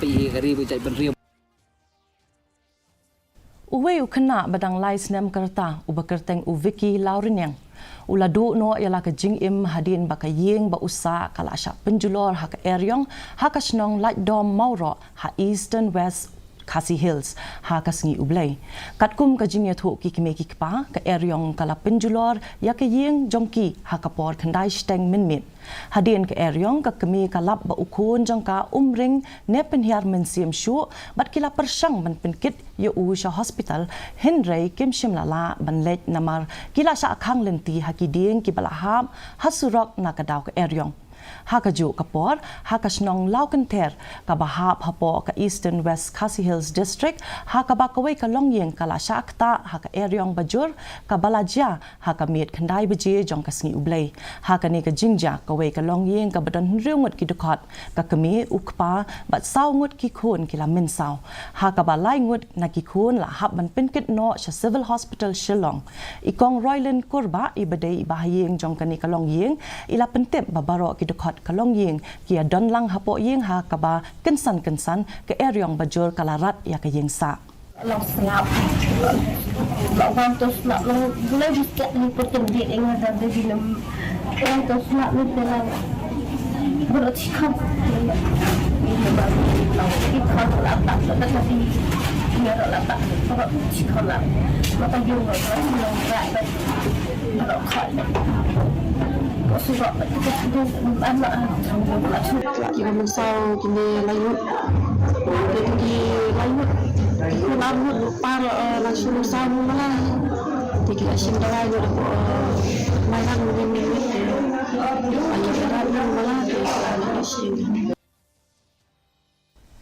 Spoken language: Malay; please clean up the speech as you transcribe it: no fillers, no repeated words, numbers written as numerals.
pi kari bu cai penriu Iwei kena badang lai snem kerta ubakerteng uviki laurinyang. Uladu no ialah ke jingim hadin bakayeng ba usa kala asya Pynjulor ha ke Eriong ha ka snong light dom mauro ha Eastern West Khasi Hills ha ka sngi ublay. Katkum ka jingya thu ki kimeki kpa ke Eriong kala Pynjulor ya ke yeng jongki ha ka por khandai steng minmit. Hadin ke Eriong ka kemi kalap ba ukun jangka umring ne penhiar mensiam syu bat kila persang ban penkit ye usha hospital Henry kim shimlala ban lej namar kila sa akhang lenti hakiding ki balaham hasurok na kadaw ke Eriong. Hakaju kapor hakasnong laukenter ka bahap hapo ka Eastern West Khasi Hills District hakabakaway ka longyeng kala syakta haka Eriong bajur ka balajya haka miet khandai beje jong kasngi ublay hakani ka jingja kaway ka longyeng ka badan riungut ki dukot ka kami ukpa bat sawngut ki khun kila Mynsaw haka balai ngut na ki khun la hab ban pinkit no sa Civil Hospital Shillong ikong Royland kurba ibadai ibahayeng jong kani ka longyeng ila pentep babaro ki dukot kalong yeng kia don lang hapo yeng ha kaba kensan ke Eriong bajur kalarat ya ke yeng sa long snap long to snap long boleh bisa ni potong dia dengan ada di dalam long to snap ni dalam bersikap ini baru kita lah tak tetapi dia lah tak bersikap lah maka dia orang berat kalau kau sebab kita Mynsaw kini layu jadi layu kita lalu lupa langsung sama lah tidak simpan layu mainan ini banyak berat malah di sini